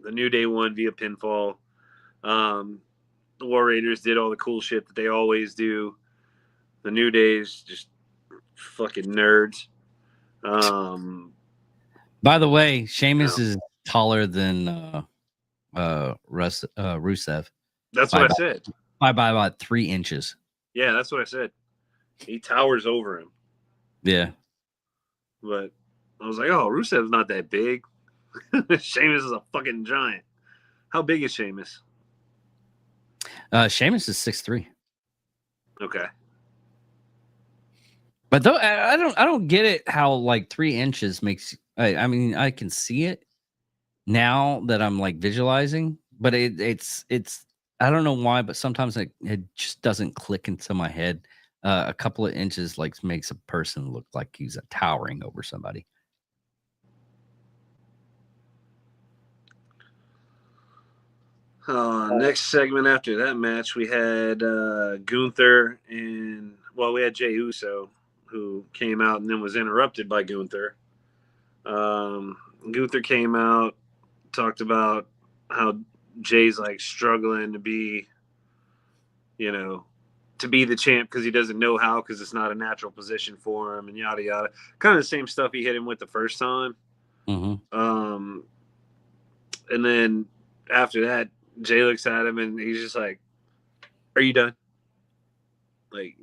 The New Day won via pinfall. The War Raiders did all the cool shit that they always do. The New Day's just fucking nerds. By the way, Sheamus is taller than Rusev. That's what I said. By about 3 inches. Yeah, that's what I said. He towers over him. Yeah. But I was like, oh, Rusev's not that big. Sheamus is a fucking giant. How big is Sheamus? Sheamus is 6'3". Okay. But though I don't get it how like 3 inches makes. I mean, I can see it now that I'm like visualizing, but it's I don't know why, but sometimes it just doesn't click into my head. A couple of inches like makes a person look like he's towering over somebody. Next segment after that match, we had Gunther and, well, we had Jey Uso, who came out and then was interrupted by Gunther. Gunther came out, talked about how Jay's like struggling to be, to be the champ because he doesn't know how, because it's not a natural position for him, and yada yada. Kind of the same stuff he hit him with the first time. Mm-hmm. And then after that, Jay looks at him and he's just like, "Are you done? Like,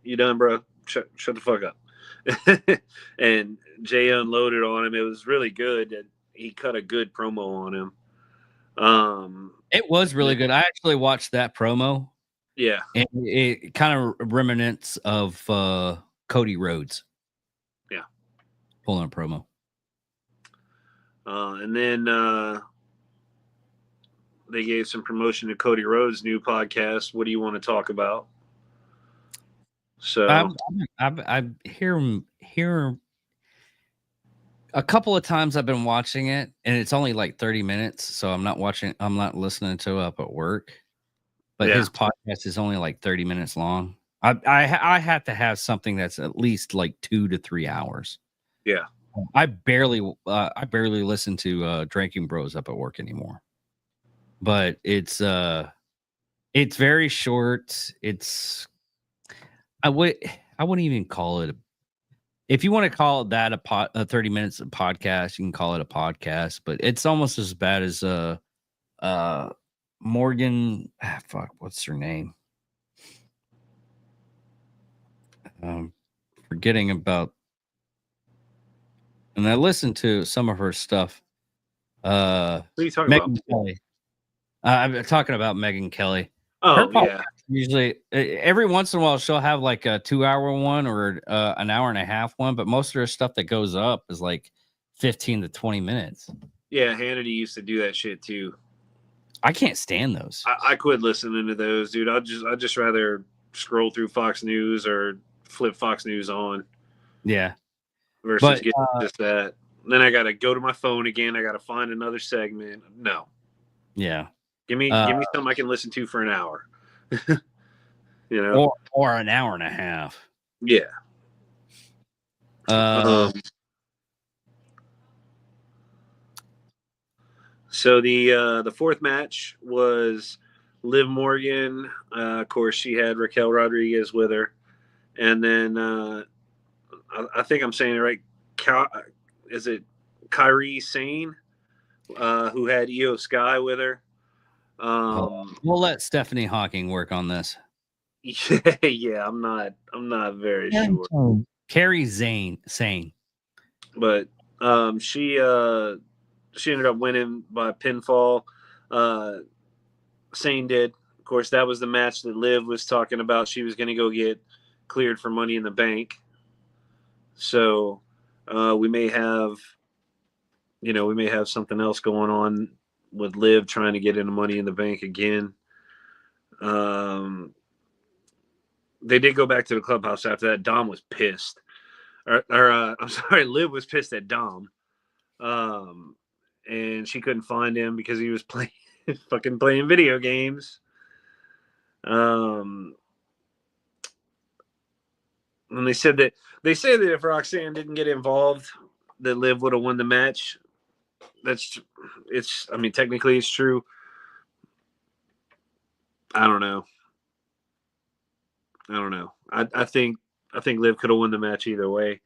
you done, bro? Shut the fuck up." And Jay unloaded on him. It was really good. And he cut a good promo on him. It was really good. I actually watched that promo. Yeah. And it kind of remnants of Cody Rhodes. Yeah. Pulling a promo. And then they gave some promotion to Cody Rhodes' new podcast. What do you want to talk about? So I hear A couple of times I've been watching it, and it's only like 30 minutes, so I'm not listening to it up at work. But Yeah. his podcast is only like 30 minutes long. I have to have something that's at least like 2 to 3 hours. Yeah. I barely listen to Drinking Bros up at work anymore. But it's very short. I would I wouldn't even call it if you want to call that a 30 minutes of podcast, you can call it a podcast, but it's almost as bad as uh Morgan, fuck, what's her name? Forgetting about, and I listened to some of her stuff. What are you talking about? Megan Kelly. I'm talking about Megan Kelly. Her Oh, podcast yeah. usually every once in a while she'll have like a 2 hour one or an hour and a half one, but most of her stuff that goes up is like 15 to 20 minutes. Yeah, Hannity used to do that shit too. I can't stand those. I quit listening to those, dude. I'd just rather scroll through Fox News or flip Fox News on. Yeah. Versus getting just that. Then I gotta go to my phone again. I gotta find another segment. No. Yeah. Give me something I can listen to for an hour. You know? Or an hour and a half. Yeah. So the fourth match was Liv Morgan. Of course, she had Raquel Rodriguez with her, and then I think I'm saying it right. Is it Kyrie Sane, who had Io Sky with her? We'll let Stephanie Hawking work on this. Yeah, I'm not very sure. Carrie Sane. But she ended up winning by pinfall. Sane did. Of course, that was the match that Liv was talking about. She was going to go get cleared for Money in the Bank. So we may have something else going on with Liv trying to get into Money in the Bank again. They did go back to the clubhouse after that. Dom was pissed. I'm sorry, Liv was pissed at Dom. And she couldn't find him because he was playing video games. And they say that if Roxanne didn't get involved, that Liv would have won the match. Technically it's true. I don't know. I think Liv could have won the match either way,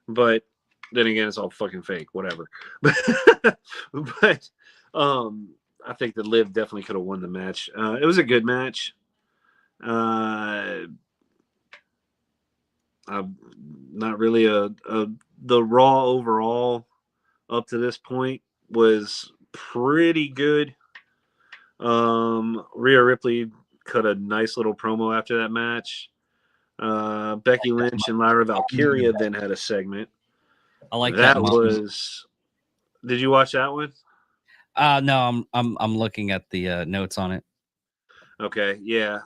but then again, it's all fucking fake. Whatever. But I think that Liv definitely could have won the match. It was a good match. I'm not really the Raw overall up to this point was pretty good. Rhea Ripley cut a nice little promo after that match. Becky Lynch and Lyra Valkyria then had a segment. I like that. Did you watch that one? No, I'm looking at the notes on it. Okay, yeah.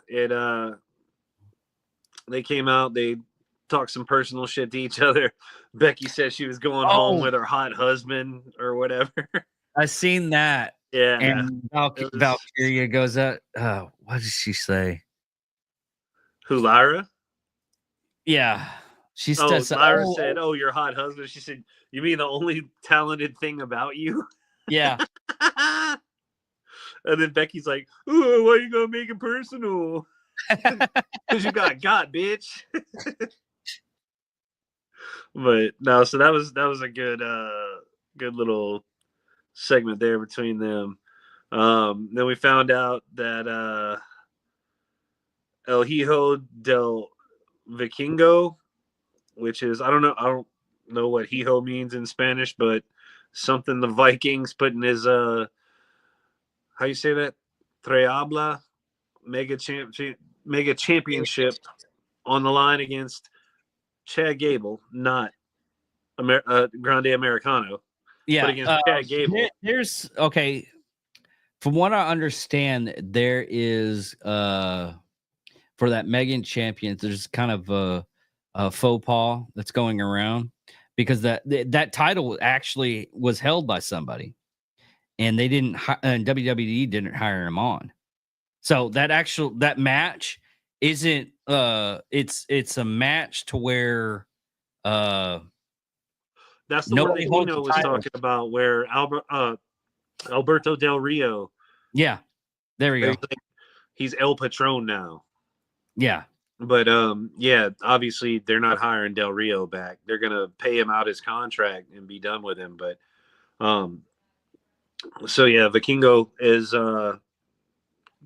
They came out, they talked some personal shit to each other. Becky said she was going home with her hot husband or whatever. I seen that. Yeah. And Valkyria goes out. What did she say? Who, Lyra? Yeah. She Lyra said, "Oh, your hot husband." She said, "You mean the only talented thing about you?" Yeah. And then Becky's like, "Ooh, why are you gonna make it personal?" Because you got bitch. But no, so that was a good little segment there between them. Then we found out that El Hijo del Vikingo, which is I don't know what Hijo means in Spanish, but something the Vikings put in his how you say that? Treabla mega championship on the line against Chad Gable, not Grande Americano. Yeah, but against Chad Gable. There's okay. From what I understand, there is for that Megan Champions, there's kind of a faux pas that's going around because that title actually was held by somebody, and they didn't, and WWE didn't hire him on. So that match isn't it's a match to where That's the one nobody that holds Eno the was title. talking about, where Alberto Del Rio. Yeah, there we go. He's El Patron now. Yeah. But yeah, obviously they're not hiring Del Rio back. They're gonna pay him out his contract and be done with him. But so yeah, Vikingo is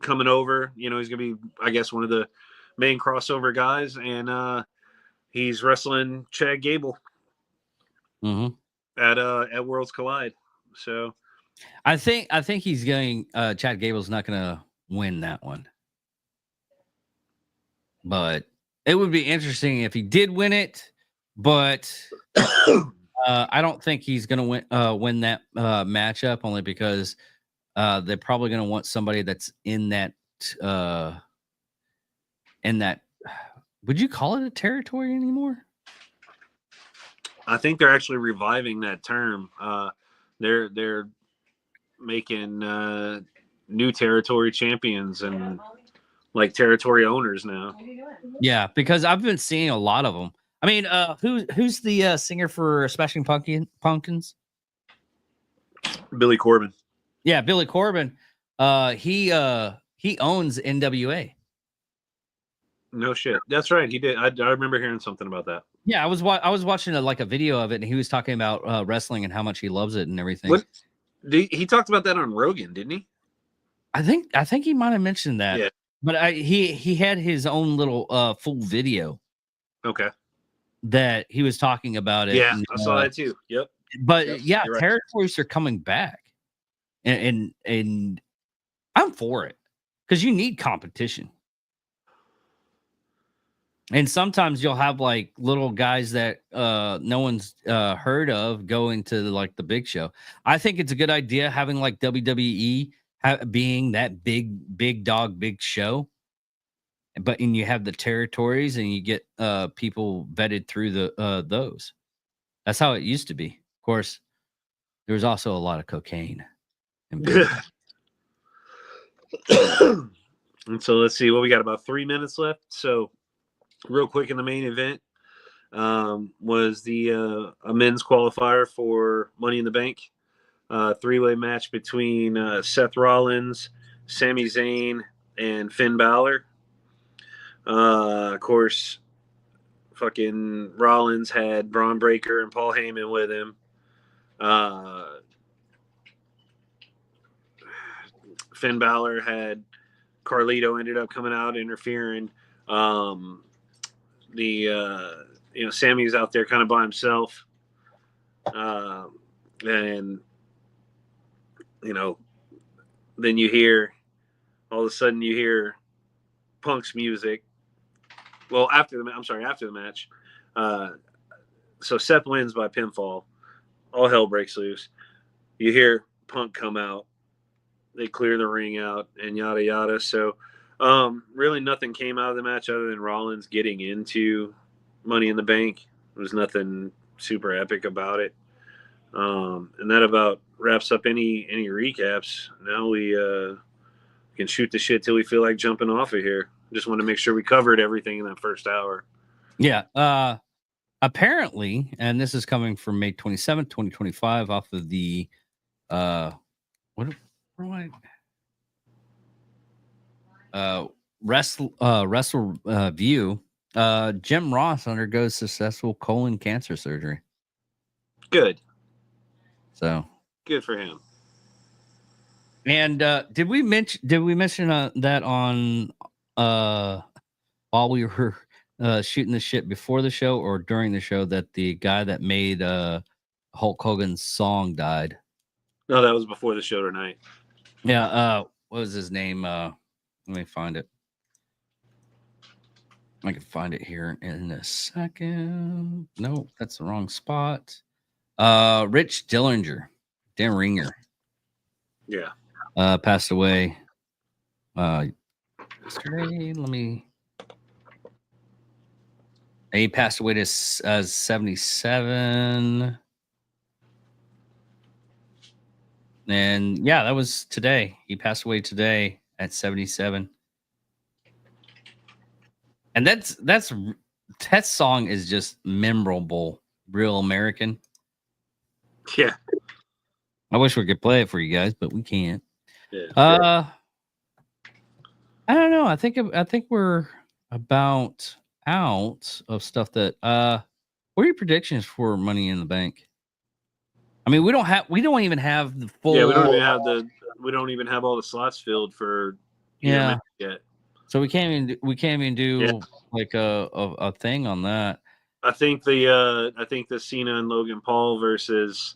coming over. You know, he's gonna be, I guess, one of the main crossover guys, and he's wrestling Chad Gable at Worlds Collide. So I think he's going. Chad Gable's not going to win that one, but it would be interesting if he did win it. But I don't think he's going to win that matchup, only because they're probably going to want somebody that's in that. Would you call it a territory anymore? I think they're actually reviving that term. They're making new territory champions and like territory owners now. Yeah, because I've been seeing a lot of them. I mean, who's the singer for Smashing Pumpkins? Billy Corbin. Yeah, Billy Corbin. He owns NWA. No shit. That's right. He did. I remember hearing something about that. Yeah, I was watching a video of it, and he was talking about wrestling and how much he loves it and everything. What? He talked about that on Rogan, didn't he? I think he might have mentioned that. Yeah. But he had his own little full video. Okay. That he was talking about it. Yeah, and, I saw that too. Yep. But yeah, right. Territories are coming back, and I'm for it because you need competition. And sometimes you'll have like little guys that no one's heard of going to like the big show. I think it's a good idea having like WWE being that big dog, big show. And you have the territories, and you get people vetted through the those. That's how it used to be. Of course, there was also a lot of cocaine. And so let's see what we got. About 3 minutes left. So real quick, in the main event was the a men's qualifier for Money in the Bank, three-way match between Seth Rollins, Sami Zayn, and Finn Balor. Of course, fucking Rollins had Braun Breaker and Paul Heyman with him. Finn Balor had Carlito ended up coming out interfering. Sammy's out there kind of by himself, and then you hear all of a sudden you hear Punk's music. Well, after the match, so Seth wins by pinfall. All hell breaks loose. You hear Punk come out. They clear the ring out and yada yada. So really nothing came out of the match other than Rollins getting into Money in the Bank. There was nothing super epic about it. And that about wraps up any recaps. Now we can shoot the shit till we feel like jumping off of here. Just want to make sure we covered everything in that first hour. Yeah. Apparently, and this is coming from May 27th, 2025, off of the Wrestle View. Jim Ross undergoes successful colon cancer surgery. Good. So good for him. And did we mention that on while we were shooting the shit before the show or during the show, that the guy that made Hulk Hogan's song died? No, that was before the show tonight. Yeah. What was his name? Let me find it. I can find it here in a second. No, that's the wrong spot. Rich Dillinger, Dan Ringer. Yeah. Passed away yesterday. He passed away to 77. And yeah, that was today. He passed away today at 77. And that song is just memorable, real American. Yeah. I wish we could play it for you guys, but we can't. Yeah. I don't know. I think we're about out of stuff that what are your predictions for Money in the Bank? I mean, we don't even have the full. Yeah, we don't even have all the slots filled for Yeah. yet. So we can't even do like a thing on that. I think the Cena and Logan Paul versus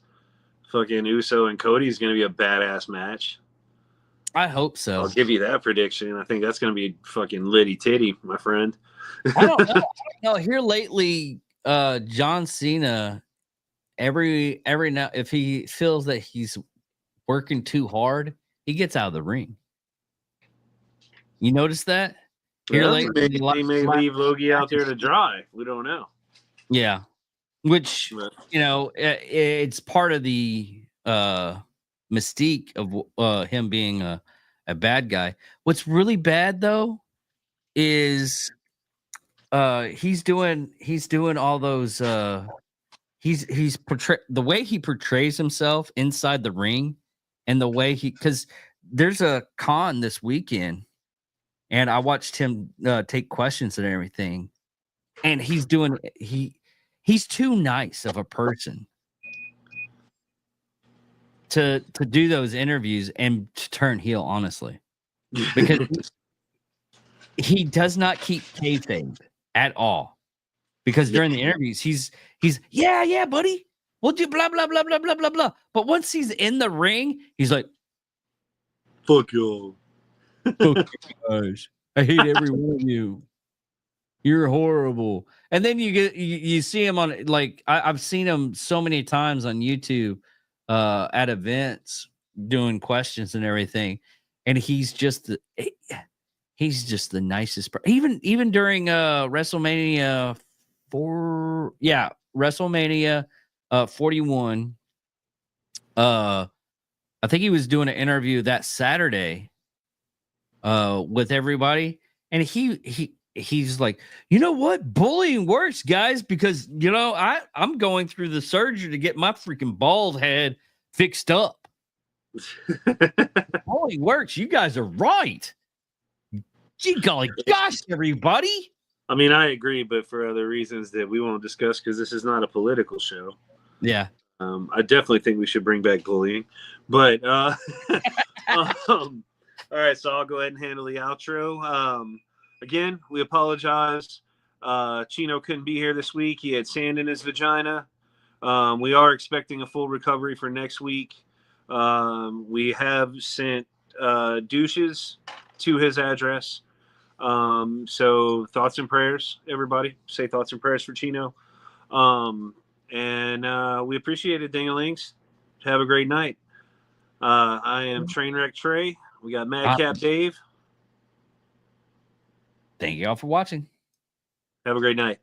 fucking Uso and Cody is going to be a badass match. I hope so. I'll give you that prediction. I think that's going to be fucking litty titty, my friend. I don't know. Here lately, John Cena, every now, if he feels that he's working too hard, he gets out of the ring. You notice that? Here lately, he may leave Logie out there to dry. We don't know. Yeah, which it's part of the mystique of him being a bad guy. What's really bad though is he's doing all those he's the way he portrays himself inside the ring, and the way because there's a con this weekend, and I watched him take questions and everything, and he's too nice of a person to do those interviews and to turn heel, honestly, because he does not keep kayfabe at all. Because during the interviews, he's yeah, buddy, we'll do blah blah blah blah blah blah blah. But once he's in the ring, he's like, "Fuck you, fuck you guys, I hate every one of you. You're horrible." And then you see him on, like, I've seen him so many times on YouTube at events doing questions and everything, and he's just the nicest person. Even during WrestleMania WrestleMania 41. I think he was doing an interview that Saturday with everybody, and he's like, you know what, bullying works, guys, because I'm going through the surgery to get my freaking bald head fixed up. Bullying works. You guys are right. Gee golly gosh, everybody. I mean, I agree, but for other reasons that we won't discuss because this is not a political show. Yeah. I definitely think we should bring back bullying. But all right, so I'll go ahead and handle the outro. Again, we apologize. Chino couldn't be here this week. He had sand in his vagina. We are expecting a full recovery for next week. We have sent douches to his address. So thoughts and prayers, everybody. Say thoughts and prayers for Chino. And we appreciate it, Dingalings. Have a great night. I am Trainwreck Trey. We got Madcap Dave. Thank you all for watching. Have a great night.